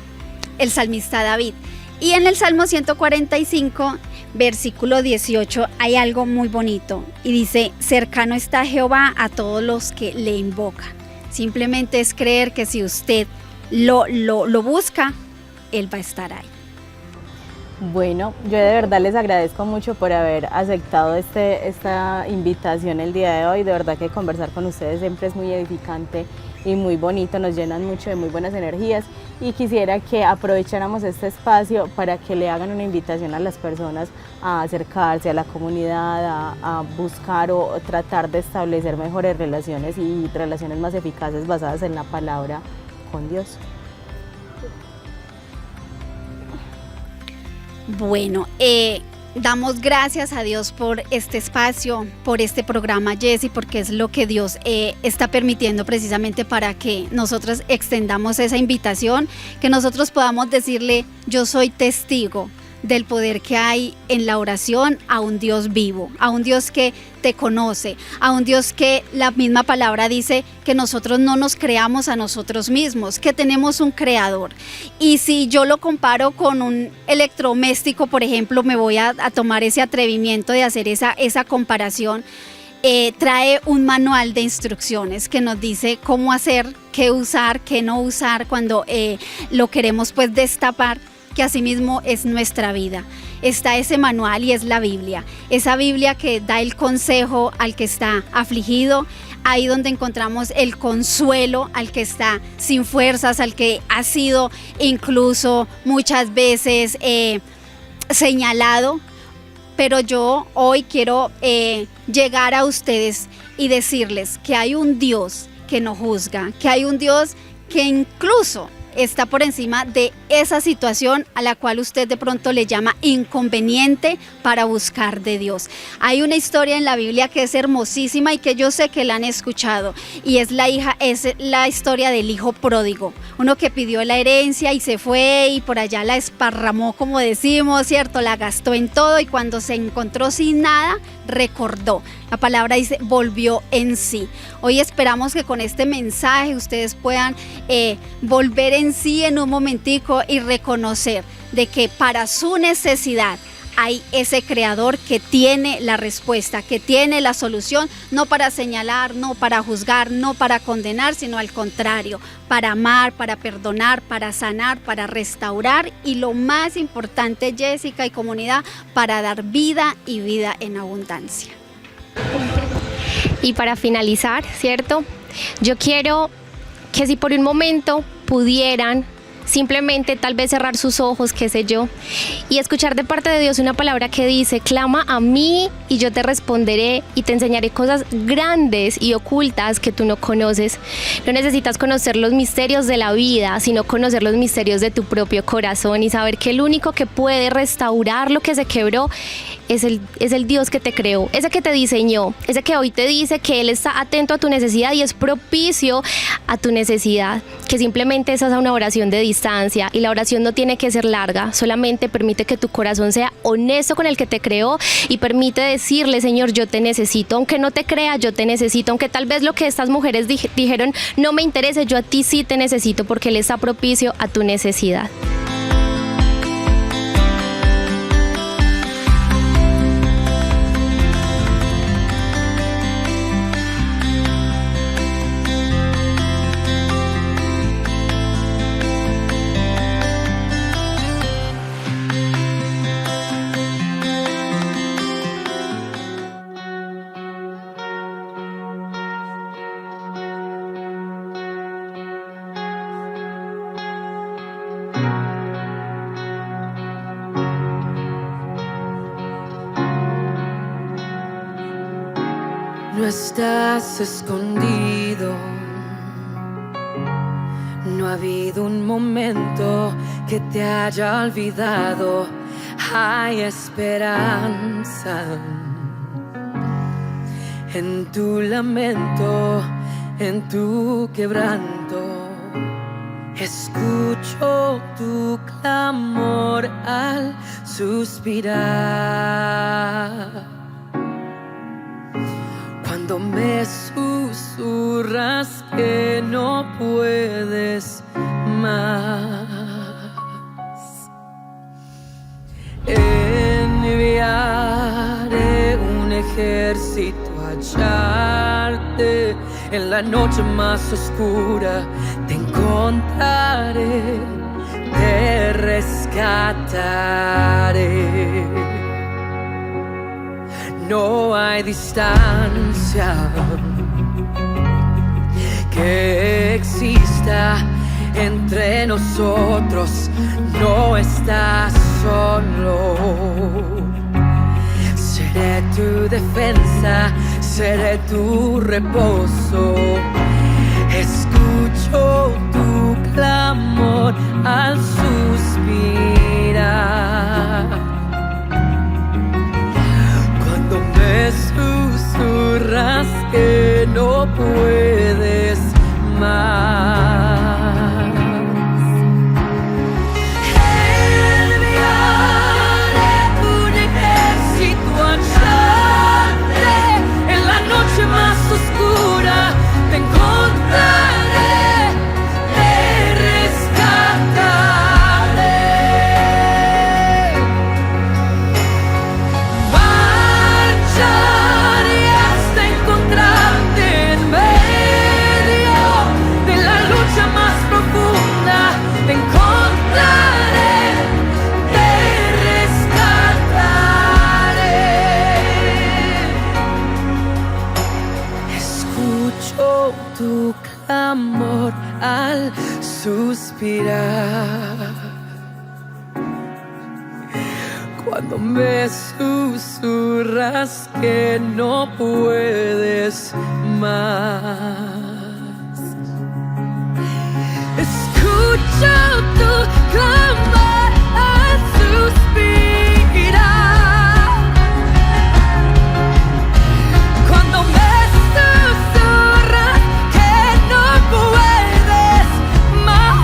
salmista David. Y en el Salmo 145, versículo 18, hay algo muy bonito y dice: cercano está Jehová a todos los que le invocan. Simplemente es creer que si usted lo busca, Él va a estar ahí. Bueno, yo de verdad les agradezco mucho por haber aceptado esta invitación el día de hoy. De verdad que conversar con ustedes siempre es muy edificante y muy bonito, nos llenan mucho de muy buenas energías, y quisiera que aprovecháramos este espacio para que le hagan una invitación a las personas a acercarse a la comunidad, a buscar o tratar de establecer mejores relaciones y relaciones más eficaces basadas en la palabra con Dios. Bueno, damos gracias a Dios por este espacio, por este programa, Jessy, porque es lo que Dios está permitiendo precisamente para que nosotros extendamos esa invitación, que nosotros podamos decirle: yo soy testigo del poder que hay en la oración a un Dios vivo, a un Dios que te conoce, a un Dios que la misma palabra dice que nosotros no nos creamos a nosotros mismos, que tenemos un creador. Y si yo lo comparo con un electrodoméstico, por ejemplo, me voy a tomar ese atrevimiento de hacer esa comparación. Trae un manual de instrucciones que nos dice cómo hacer, qué usar, qué no usar cuando lo queremos pues destapar, que asimismo es nuestra vida. Está ese manual y es la Biblia, esa Biblia que da el consejo al que está afligido, ahí donde encontramos el consuelo al que está sin fuerzas, al que ha sido incluso muchas veces señalado. Pero yo hoy quiero llegar a ustedes y decirles que hay un Dios que no juzga, que hay un Dios que incluso está por encima de esa situación a la cual usted de pronto le llama inconveniente para buscar de Dios. Hay una historia en la Biblia que es hermosísima y que yo sé que la han escuchado, y es la historia del hijo pródigo, uno que pidió la herencia y se fue y por allá la esparramó, como decimos, ¿cierto? La gastó en todo, y cuando se encontró sin nada, recordó. La palabra dice, volvió en sí. Hoy esperamos que con este mensaje ustedes puedan volver en sí en un momentico y reconocer de que para su necesidad hay ese creador que tiene la respuesta, que tiene la solución, no para señalar, no para juzgar, no para condenar, sino al contrario, para amar, para perdonar, para sanar, para restaurar, y lo más importante, Jessica y comunidad, para dar vida y vida en abundancia. Y para finalizar, ¿cierto? Yo quiero que si por un momento pudieran simplemente tal vez cerrar sus ojos, qué sé yo, y escuchar de parte de Dios una palabra que dice: clama a mí y yo te responderé y te enseñaré cosas grandes y ocultas que tú no conoces. No necesitas conocer los misterios de la vida, sino conocer los misterios de tu propio corazón y saber que el único que puede restaurar lo que se quebró es el Dios que te creó, ese que te diseñó, ese que hoy te dice que Él está atento a tu necesidad y es propicio a tu necesidad, que simplemente esa es una oración de distancia, y la oración no tiene que ser larga, solamente permite que tu corazón sea honesto con el que te creó y permite decirle: Señor, yo te necesito, aunque no te crea, yo te necesito, aunque tal vez lo que estas mujeres dijeron no me interese, yo a ti sí te necesito, porque Él está propicio a tu necesidad. No estás escondido, no ha habido un momento que te haya olvidado. Hay esperanza en tu lamento, en tu quebranto. Escucho tu clamor al suspirar. Cuando me susurras que no puedes más, enviaré un ejército a hallarte. En la noche más oscura te encontraré, te rescataré. No hay distancia que exista entre nosotros, no estás solo. Seré tu defensa, seré tu reposo. Escucho tu clamor al suspirar. Cuando me susurras que no puedes más, enviaré un ejército a hallarte. En la noche más oscura te encontraré, te rescataré. Te encontraré, te rescataré. Escucho tu clamor al suspirar. Cuando me susurras que no puedes más. Escucho tu clamor al suspirar. Cuando me susurras que no puedes más,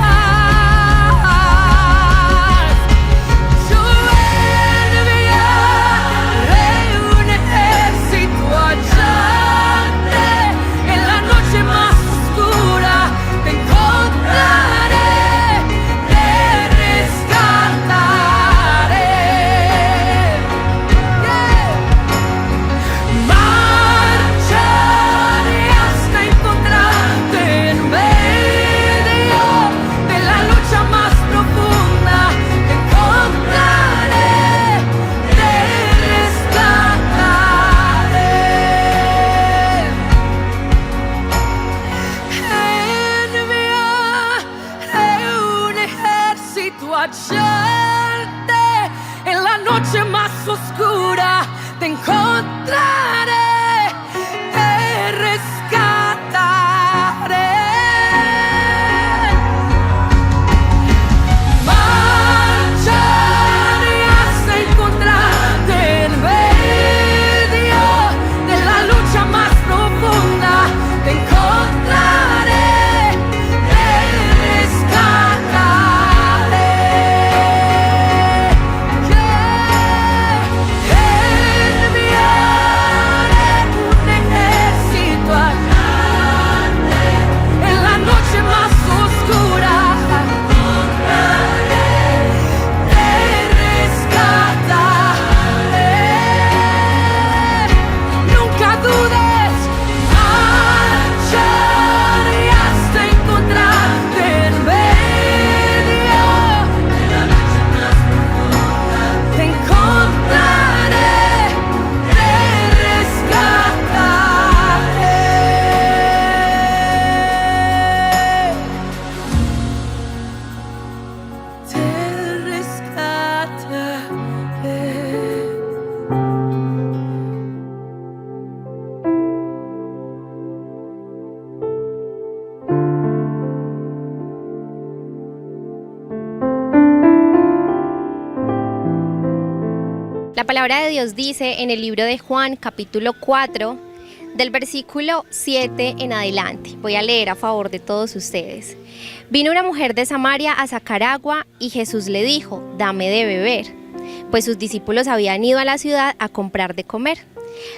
yo enviaré un ejército a hallarte. En la noche más oscura te encontraré, te rescataré. Marcharé hasta encontrarte en medio de la lucha más profunda. Te encontraré, te rescataré. Enviaré un ejército a hallarte. En la noche más oscura te encontraré, te rescataré. Marcharé hasta encontrarte en medio de la lucha más profunda. Te encontraré, te rescataré. La palabra de Dios dice en el libro de Juan, capítulo 4, del versículo 7 en adelante. Voy a leer a favor de todos ustedes. Vino una mujer de Samaria a sacar agua y Jesús le dijo, dame de beber, pues sus discípulos habían ido a la ciudad a comprar de comer.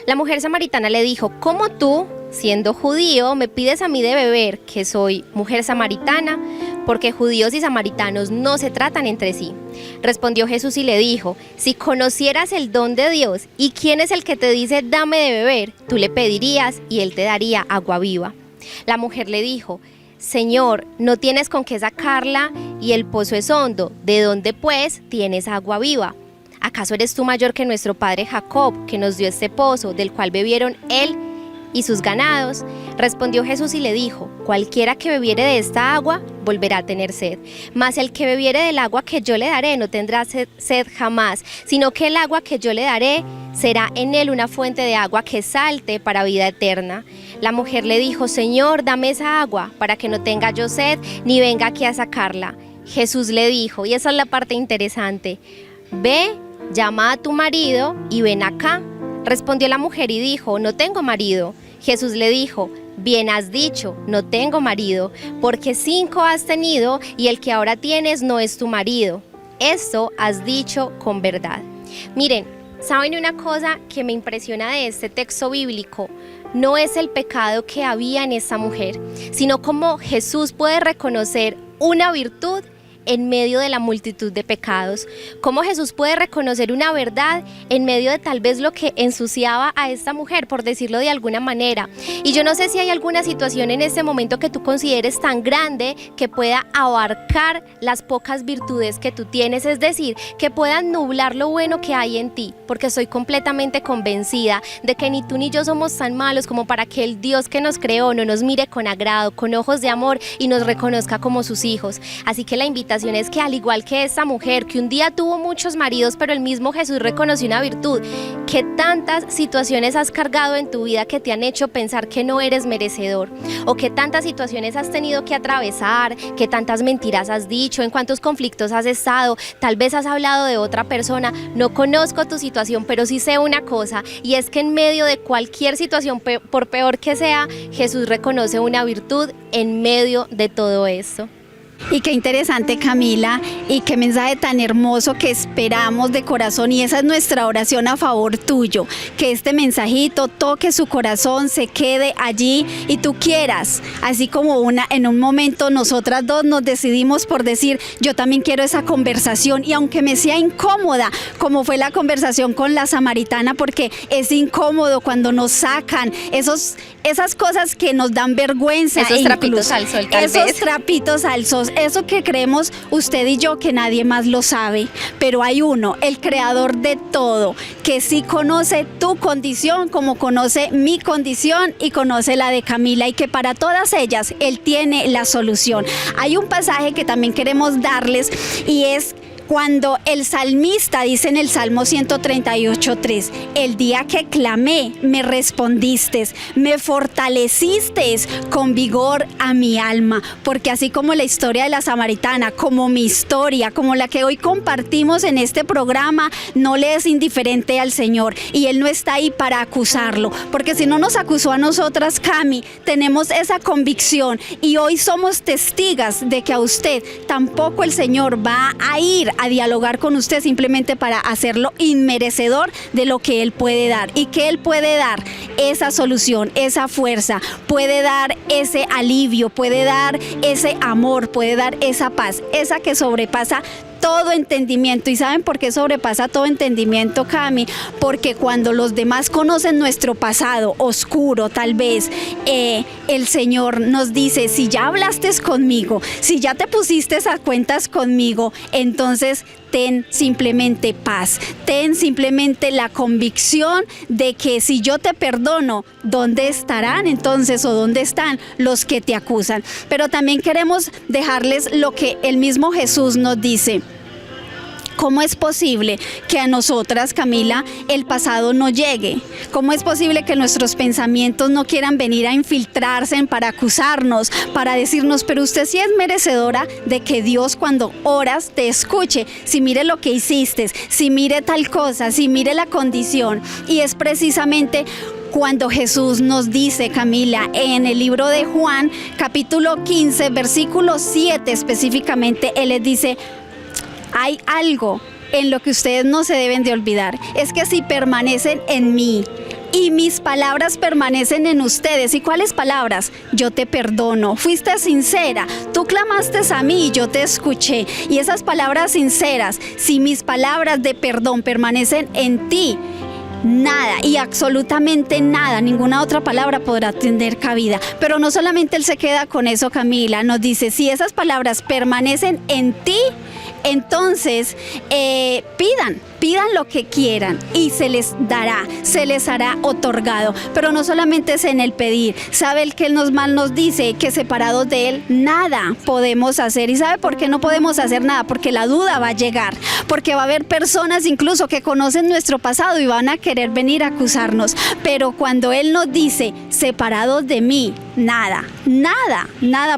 La mujer samaritana le dijo, ¿cómo tú, siendo judío, me pides a mí de beber, que soy mujer samaritana? Porque judíos y samaritanos no se tratan entre sí. Respondió Jesús y le dijo, si conocieras el don de Dios y quién es el que te dice dame de beber, tú le pedirías y él te daría agua viva. La mujer le dijo, Señor, no tienes con qué sacarla y el pozo es hondo, ¿de dónde pues tienes agua viva? ¿Acaso eres tú mayor que nuestro padre Jacob, que nos dio este pozo, del cual bebieron él y sus ganados? Respondió Jesús y le dijo, cualquiera que bebiere de esta agua volverá a tener sed, mas el que bebiere del agua que yo le daré no tendrá sed jamás, sino que el agua que yo le daré será en él una fuente de agua que salte para vida eterna. La mujer le dijo, Señor, dame esa agua para que no tenga yo sed ni venga aquí a sacarla. Jesús le dijo, y esa es la parte interesante, ve, llama a tu marido y ven acá. Respondió la mujer y dijo, no tengo marido. Jesús le dijo, bien has dicho, no tengo marido, porque 5 has tenido y el que ahora tienes no es tu marido. Esto has dicho con verdad. Miren, ¿saben una cosa que me impresiona de este texto bíblico? No es el pecado que había en esta mujer, sino cómo Jesús puede reconocer una virtud en medio de la multitud de pecados, cómo Jesús puede reconocer una verdad en medio de tal vez lo que ensuciaba a esta mujer, por decirlo de alguna manera. Y yo no sé si hay alguna situación en este momento que tú consideres tan grande que pueda abarcar las pocas virtudes que tú tienes, es decir, que puedan nublar lo bueno que hay en ti, porque estoy completamente convencida de que ni tú ni yo somos tan malos como para que el Dios que nos creó no nos mire con agrado, con ojos de amor y nos reconozca como sus hijos. Así que la invitación es que, al igual que esta mujer que un día tuvo muchos maridos, pero el mismo Jesús reconoció una virtud, que tantas situaciones has cargado en tu vida que te han hecho pensar que no eres merecedor, o que tantas situaciones has tenido que atravesar, que tantas mentiras has dicho, en cuántos conflictos has estado, tal vez has hablado de otra persona. No conozco tu situación, pero sí sé una cosa, y es que en medio de cualquier situación, por peor que sea, Jesús reconoce una virtud en medio de todo esto. Y qué interesante, Camila, y qué mensaje tan hermoso que esperamos de corazón, y esa es nuestra oración a favor tuyo, que este mensajito toque su corazón, se quede allí y tú quieras, así como en un momento nosotras dos nos decidimos por decir, yo también quiero esa conversación, y aunque me sea incómoda, como fue la conversación con la samaritana, porque es incómodo cuando nos sacan esas cosas que nos dan vergüenza, esos trapitos al sol, esos trapitos al sol, eso que creemos usted y yo que nadie más lo sabe, pero hay uno, el creador de todo, que sí conoce tu condición como conoce mi condición y conoce la de Camila, y que para todas ellas Él tiene la solución. Hay un pasaje que también queremos darles, y es cuando el salmista dice en el Salmo 138:3, el día que clamé, me respondiste, me fortaleciste con vigor a mi alma, porque así como la historia de la samaritana, como mi historia, como la que hoy compartimos en este programa, no le es indiferente al Señor, y Él no está ahí para acusarlo, porque si no nos acusó a nosotras, Cami, tenemos esa convicción, y hoy somos testigas de que a usted tampoco el Señor va a ir a dialogar con usted simplemente para hacerlo inmerecedor de lo que Él puede dar, y que Él puede dar esa solución, esa fuerza, puede dar ese alivio, puede dar ese amor, puede dar esa paz, esa que sobrepasa todo entendimiento. ¿Y saben por qué sobrepasa todo entendimiento, Cami? Porque cuando los demás conocen nuestro pasado oscuro, tal vez, el Señor nos dice, si ya hablaste conmigo, si ya te pusiste a cuentas conmigo, entonces ten simplemente paz, ten simplemente la convicción de que si yo te perdono, ¿dónde estarán entonces, o dónde están los que te acusan? Pero también queremos dejarles lo que el mismo Jesús nos dice. ¿Cómo es posible que a nosotras, Camila, el pasado no llegue? ¿Cómo es posible que nuestros pensamientos no quieran venir a infiltrarse para acusarnos, para decirnos, pero usted sí es merecedora de que Dios cuando oras te escuche? Si mire lo que hiciste, si mire tal cosa, si mire la condición. Y es precisamente cuando Jesús nos dice, Camila, en el libro de Juan, capítulo 15, versículo 7 específicamente, Él les dice: hay algo en lo que ustedes no se deben de olvidar, es que si permanecen en mí y mis palabras permanecen en ustedes. ¿Y cuáles palabras? Yo te perdono, fuiste sincera, tú clamaste a mí y yo te escuché. Y esas palabras sinceras, si mis palabras de perdón permanecen en ti, nada y absolutamente nada, ninguna otra palabra podrá tener cabida. Pero no solamente Él se queda con eso, Camila, nos dice, si esas palabras permanecen en ti, entonces pidan lo que quieran y se les dará, se les hará otorgado. Pero no solamente es en el pedir, sabe el que Él nos dice que separados de Él nada podemos hacer. ¿Y sabe por qué no podemos hacer nada? Porque la duda va a llegar, porque va a haber personas incluso que conocen nuestro pasado y van a querer venir a acusarnos. Pero cuando Él nos dice, separados de mí, nada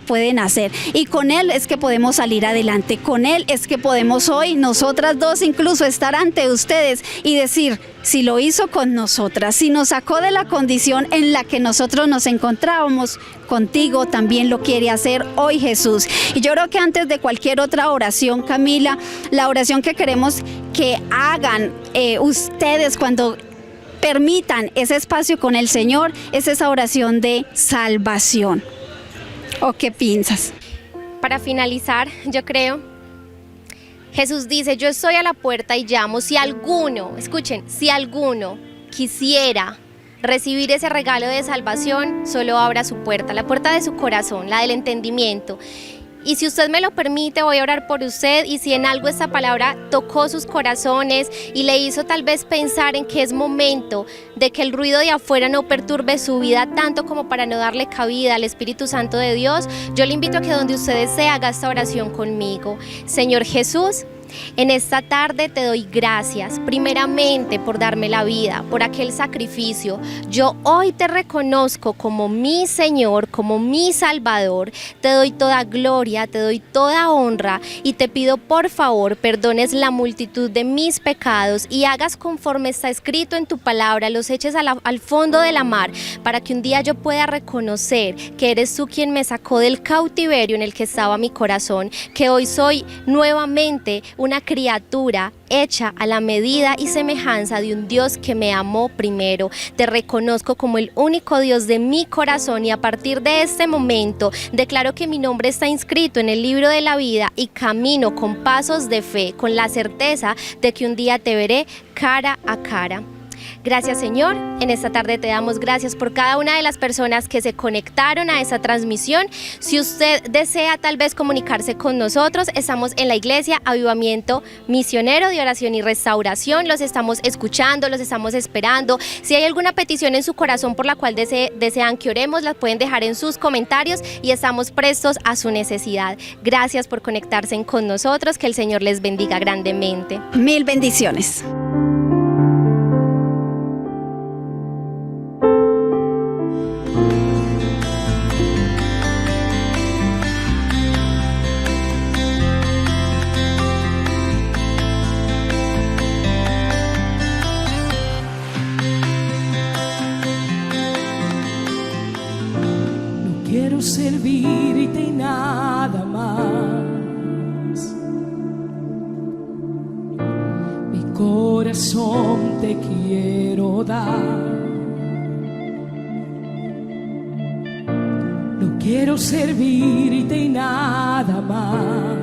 pueden hacer. Y con Él es que podemos salir adelante, con Él es que podemos hoy, nosotras dos incluso, estar ante ustedes y decir, si lo hizo con nosotras, si nos sacó de la condición en la que nosotros nos encontrábamos, contigo también lo quiere hacer hoy Jesús. Y yo creo que antes de cualquier otra oración, Camila, la oración que queremos que hagan ustedes cuando permitan ese espacio con el Señor es esa oración de salvación. ¿O qué piensas? Para finalizar, yo creo, Jesús dice, yo estoy a la puerta y llamo. Si alguno, escuchen, si alguno quisiera recibir ese regalo de salvación, solo abra su puerta, la puerta de su corazón, la del entendimiento. Y si usted me lo permite, voy a orar por usted, y si en algo esta palabra tocó sus corazones y le hizo tal vez pensar en que es momento de que el ruido de afuera no perturbe su vida tanto como para no darle cabida al Espíritu Santo de Dios, yo le invito a que donde usted desee haga esta oración conmigo. Señor Jesús, en esta tarde te doy gracias, primeramente por darme la vida, por aquel sacrificio. Yo hoy te reconozco como mi Señor, como mi Salvador. Te doy toda gloria, te doy toda honra y te pido por favor perdones la multitud de mis pecados y hagas conforme está escrito en tu palabra, los eches al fondo de la mar, para que un día yo pueda reconocer que eres tú quien me sacó del cautiverio en el que estaba mi corazón, que hoy soy nuevamente una criatura hecha a la medida y semejanza de un Dios que me amó primero. Te reconozco como el único Dios de mi corazón y a partir de este momento declaro que mi nombre está inscrito en el libro de la vida y camino con pasos de fe, con la certeza de que un día te veré cara a cara. Gracias, Señor. En esta tarde te damos gracias por cada una de las personas que se conectaron a esa transmisión. Si usted desea tal vez comunicarse con nosotros, estamos en la Iglesia Avivamiento Misionero de Oración y Restauración. Los estamos escuchando, los estamos esperando. Si hay alguna petición en su corazón por la cual desean que oremos, las pueden dejar en sus comentarios y estamos prestos a su necesidad. Gracias por conectarse con nosotros. Que el Señor les bendiga grandemente. Mil bendiciones. Quiero servirte y nada más. Mi corazón te quiero dar. No quiero servirte y nada más.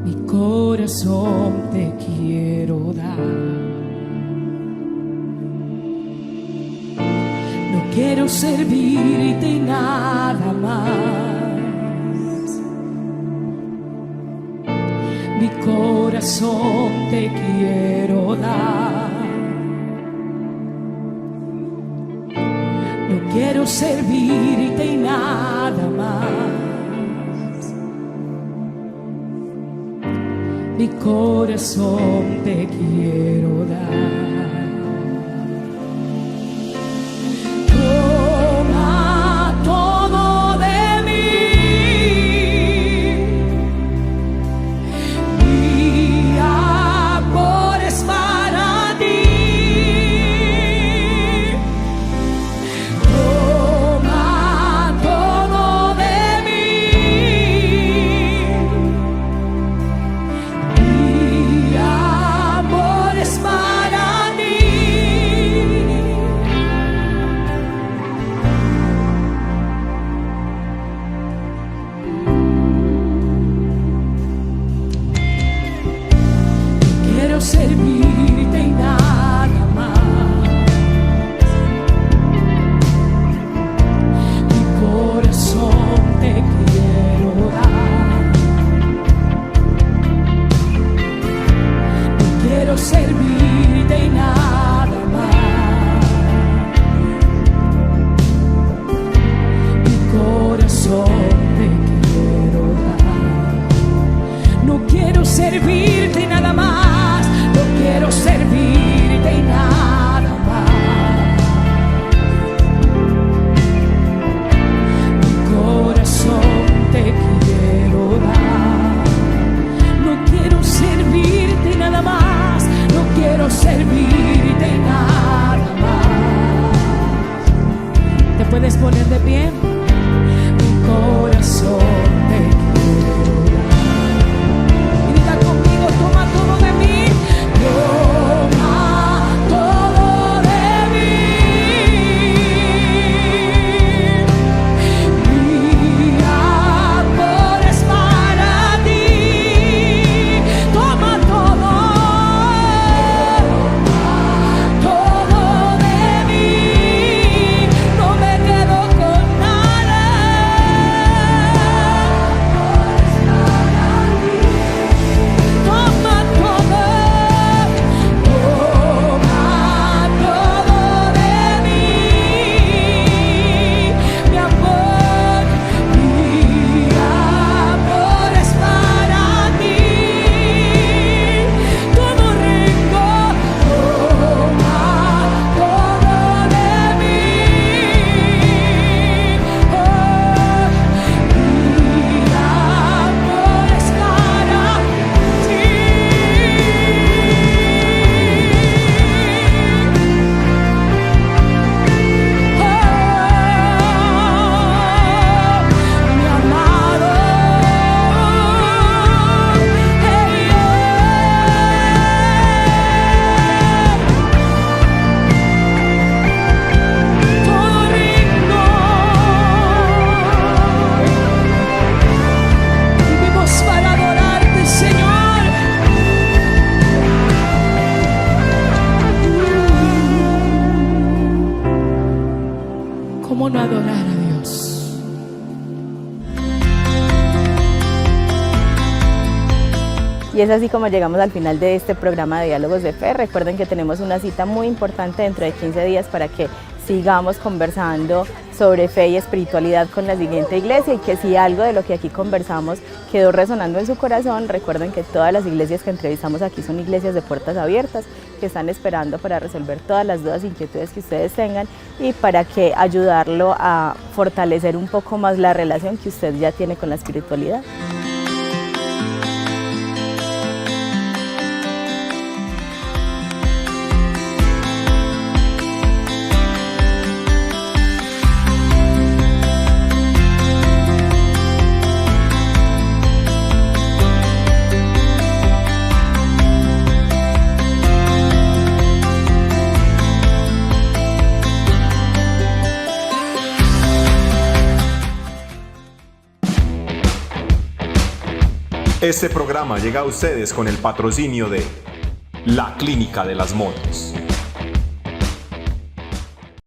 Mi corazón te quiero dar. Quiero servirte y nada más. Mi corazón te quiero dar. No quiero servirte y nada más. mi corazón te quiero dar. Toma todo de mí, mi amor es para ti. Toma todo de mí, mi amor es para ti. Quiero servirte y nada más. Mi corazón te quiero dar. Quiero servirte y nada más. Mi corazón te quiero dar. No quiero servirte y nada más. No quiero servirte y nada más. Mi corazón te quiero dar. No quiero servirte y nada más. No quiero servirte y nada más. ¿Te puedes poner de pie? Mi corazón te quiero dar. Y diga conmigo, toma todo de mí. Toma todo de mí. Mi amor es para ti. Toma todo de mí. No me quedo con nada. Toma todo de mí. Mi amor es para ti. Todo rico, toma todo de mí. Mi amor es para ti. Mi amado, todo rico. Vivimos para adorarte, Señor. ¿Cómo no adorar a Dios? Y es así como llegamos al final de este programa de Diálogos de Fe. Recuerden que tenemos una cita muy importante dentro de 15 días para que sigamos conversando sobre fe y espiritualidad con la siguiente iglesia, y que si algo de lo que aquí conversamos quedó resonando en su corazón, recuerden que todas las iglesias que entrevistamos aquí son iglesias de puertas abiertas, que están esperando para resolver todas las dudas e inquietudes que ustedes tengan y para que ayudarlo a fortalecer un poco más la relación que usted ya tiene con la espiritualidad. Este programa llega a ustedes con el patrocinio de La Clínica de las Motos.